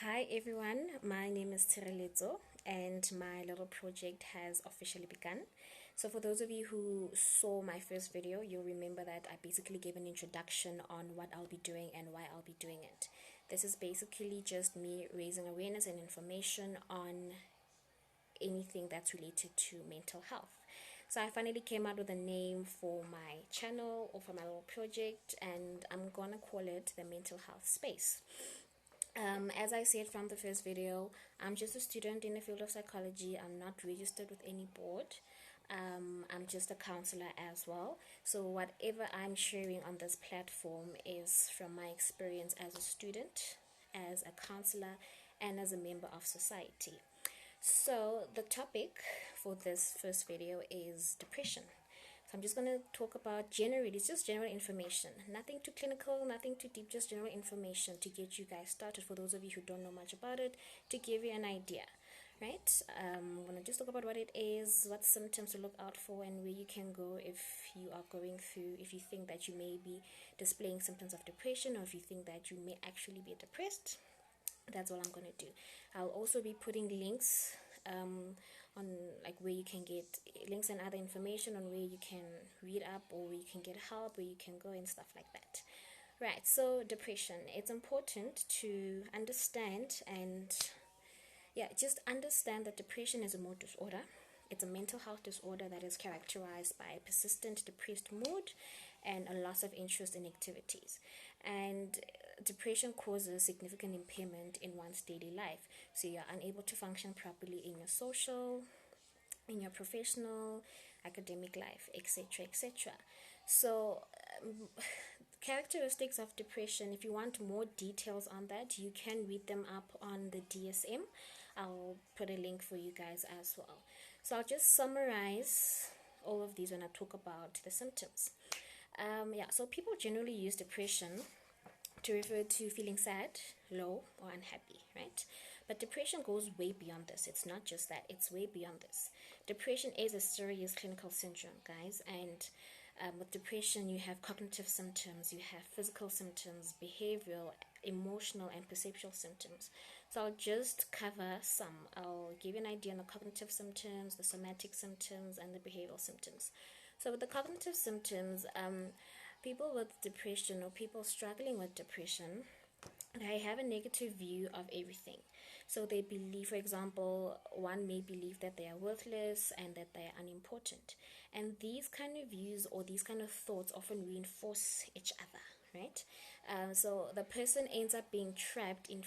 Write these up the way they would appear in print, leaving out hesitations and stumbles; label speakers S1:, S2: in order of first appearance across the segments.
S1: Hi everyone, my name is Tirelitzo and my little project has officially begun. So for those of you who saw my first video, you'll remember that I basically gave an introduction on what I'll be doing and why I'll be doing it. This is basically just me raising awareness and information on anything that's related to mental health. So I finally came out with a name for my channel or for my little project, and I'm gonna call it the mental health space. As I said from the first video, I'm just a student in the field of psychology. I'm not registered with any board. I'm just a counselor as well. So whatever I'm sharing on this platform is from my experience as a student, as a counselor, and as a member of society. So the topic for this first video is depression. So I'm just going to talk about generally, it's just general information, nothing too clinical, nothing too deep, just general information to get you guys started. For those of you who don't know much about it, to give you an idea, right? I'm going to just talk about what it is, what symptoms to look out for, and where you can go if you are going through, if you think that you may be displaying symptoms of depression, or if you think that you may actually be depressed. That's all I'm going to do. I'll also be putting links on like where you can get links and other information on where you can read up or where you can get help, where you can go and stuff like that. Right, so depression, it's important to understand and just understand that depression is a mood disorder. It's a mental health disorder that is characterized by persistent depressed mood and a loss of interest in activities. And depression causes significant impairment in one's daily life. So you're unable to function properly in your social, in your professional, academic life, etc., etc. So, characteristics of depression, if you want more details on that, you can read them up on the DSM. I'll put a link for you guys as well. So I'll just summarize all of these when I talk about the symptoms. So people generally use depression to refer to feeling sad, low, or unhappy, right? But depression goes way beyond this. It's not just that, it's way beyond this. Depression is a serious clinical syndrome, guys, and with depression, you have cognitive symptoms, you have physical symptoms, behavioral, emotional, and perceptual symptoms. So I'll just cover some. I'll give you an idea on the cognitive symptoms, the somatic symptoms, and the behavioral symptoms. So with the cognitive symptoms, people with depression or people struggling with depression, they have a negative view of everything. So they believe, for example, one may believe that they are worthless and that they are unimportant. And these kind of views or these kind of thoughts often reinforce each other, right? So the person ends up being trapped in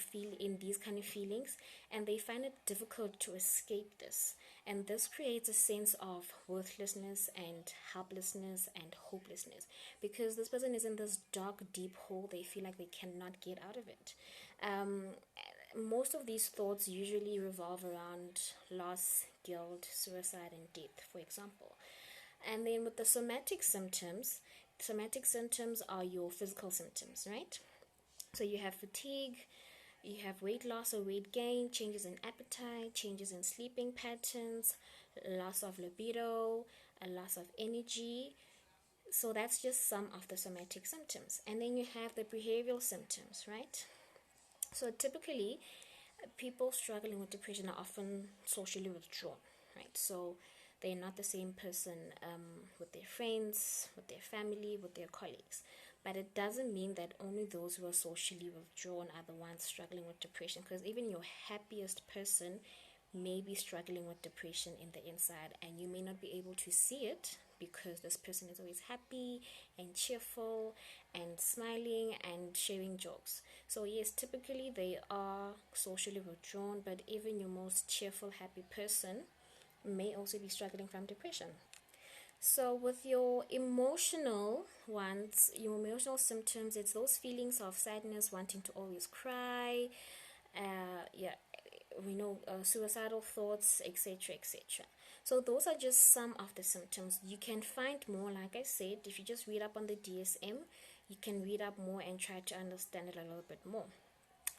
S1: these kind of feelings, and they find it difficult to escape this. And this creates a sense of worthlessness and helplessness and hopelessness, because this person is in this dark, deep hole. They feel like they cannot get out of it. Most of these thoughts usually revolve around loss, guilt, suicide, and death, for example. And then with the somatic symptoms are your physical symptoms, right? So you have fatigue, you have weight loss or weight gain, changes in appetite, changes in sleeping patterns, loss of libido, a loss of energy. So that's just some of the somatic symptoms. And then you have the behavioral symptoms, right? So typically, people struggling with depression are often socially withdrawn, right? So they're not the same person with their friends, with their family, with their colleagues. But it doesn't mean that only those who are socially withdrawn are the ones struggling with depression, because even your happiest person may be struggling with depression in the inside, and you may not be able to see it because this person is always happy and cheerful and smiling and sharing jokes. So yes, typically they are socially withdrawn, but even your most cheerful, happy person may also be struggling from depression. So with your emotional ones, your emotional symptoms, it's those feelings of sadness, wanting to always cry, suicidal thoughts, etc., etc. So those are just some of the symptoms. You can find more, like I said, if you just read up on the DSM, you can read up more and try to understand it a little bit more.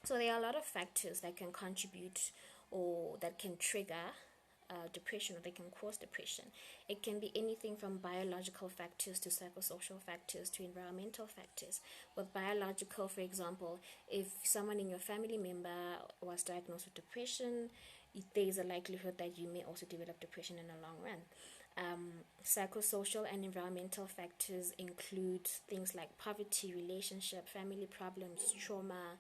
S1: So there are a lot of factors that can contribute or that can trigger depression, or they can cause depression. It can be anything from biological factors to psychosocial factors to environmental factors. With biological, for example, if someone in your family member was diagnosed with depression, there's a likelihood that you may also develop depression in the long run. Psychosocial and environmental factors include things like poverty, relationship, family problems, trauma,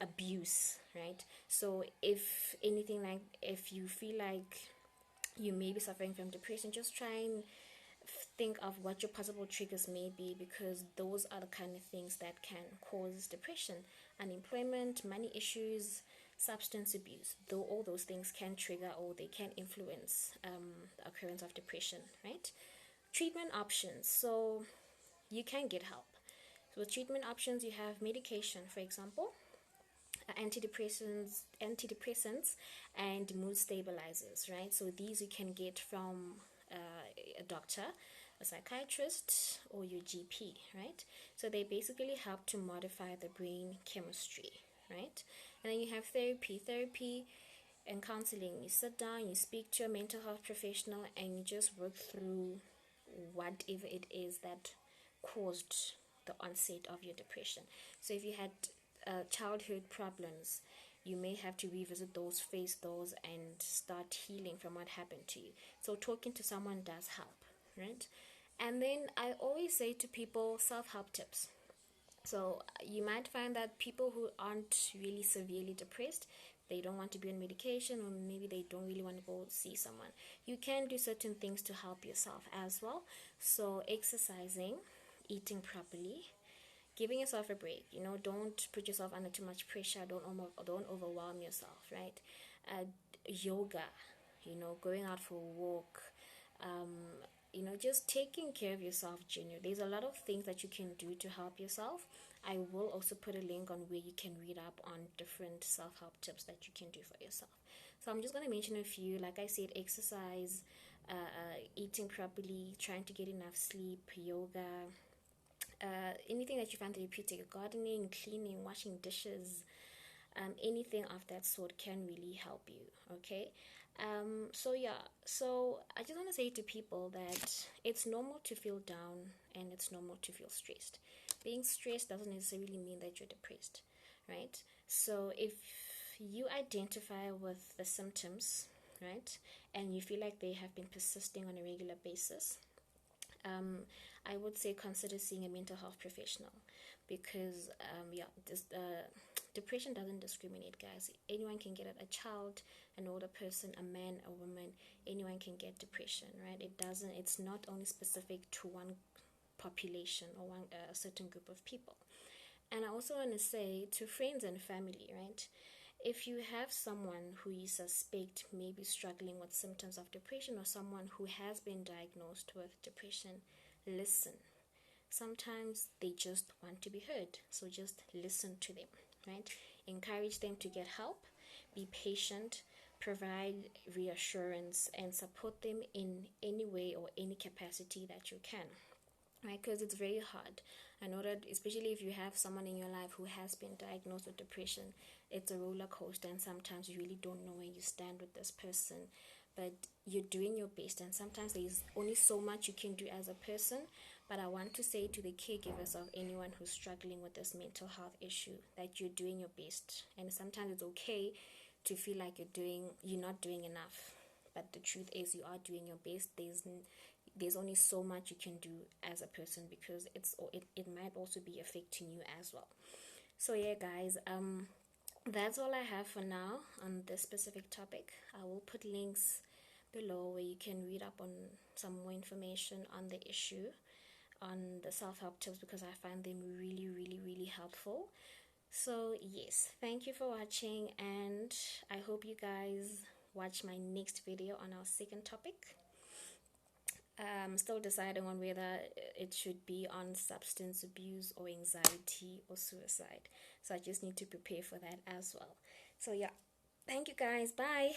S1: abuse, right? So if anything, like if you feel like you may be suffering from depression, just try and think of what your possible triggers may be, because those are the kind of things that can cause depression. Unemployment, money issues, substance abuse, though all those things can trigger or they can influence the occurrence of depression, right? Treatment options. So you can get help. So with treatment options, you have medication, for example, antidepressants, and mood stabilizers, right? So these you can get from a doctor, a psychiatrist, or your GP, right? So they basically help to modify the brain chemistry, right? And then you have therapy and counseling. You sit down, you speak to a mental health professional, and you just work through whatever it is that caused the onset of your depression. So if you had childhood problems, you may have to revisit those, face those, and start healing from what happened to you. So talking to someone does help, right? And then I always say to people, self-help tips. So you might find that people who aren't really severely depressed, they don't want to be on medication, or maybe they don't really want to go see someone. You can do certain things to help yourself as well. So exercising, eating properly, giving yourself a break. Don't put yourself under too much pressure. Don't overwhelm yourself, right? Yoga, going out for a walk, just taking care of yourself genuinely. There's a lot of things that you can do to help yourself. I will also put a link on where you can read up on different self-help tips that you can do for yourself. So I'm just going to mention a few. Like I said, exercise, eating properly, trying to get enough sleep, yoga, anything that you find therapeutic, gardening, cleaning, washing dishes, anything of that sort can really help you, okay? So I just want to say to people that it's normal to feel down and it's normal to feel stressed. Being stressed doesn't necessarily mean that you're depressed, right? So if you identify with the symptoms, right, and you feel like they have been persisting on a regular basis, I would say consider seeing a mental health professional, because depression doesn't discriminate, guys. Anyone can get it. A child, an older person, a man, a woman, anyone can get depression, right? It's not only specific to one population or a certain group of people. And I also want to say to friends and family, right? If you have someone who you suspect may be struggling with symptoms of depression, or someone who has been diagnosed with depression, listen. Sometimes they just want to be heard, so just listen to them, right? Encourage them to get help, be patient, provide reassurance, and support them in any way or any capacity that you can, right? Because it's very hard. I know that, especially if you have someone in your life who has been diagnosed with depression, it's a roller coaster, and sometimes you really don't know where you stand with this person, but you're doing your best, and sometimes there's only so much you can do as a person. But I want to say to the caregivers of anyone who's struggling with this mental health issue, that you're doing your best, and sometimes it's okay to feel like you're not doing enough, but the truth is you are doing your best. There's only so much you can do as a person, because it might also be affecting you as well. So yeah, guys, that's all I have for now on this specific topic. I will put links below where you can read up on some more information on the issue, on the self-help tips, because I find them really, really, really helpful. So yes, thank you for watching, and I hope you guys watch my next video on our second topic. I'm still deciding on whether it should be on substance abuse or anxiety or suicide. So I just need to prepare for that as well. So yeah, thank you guys. Bye.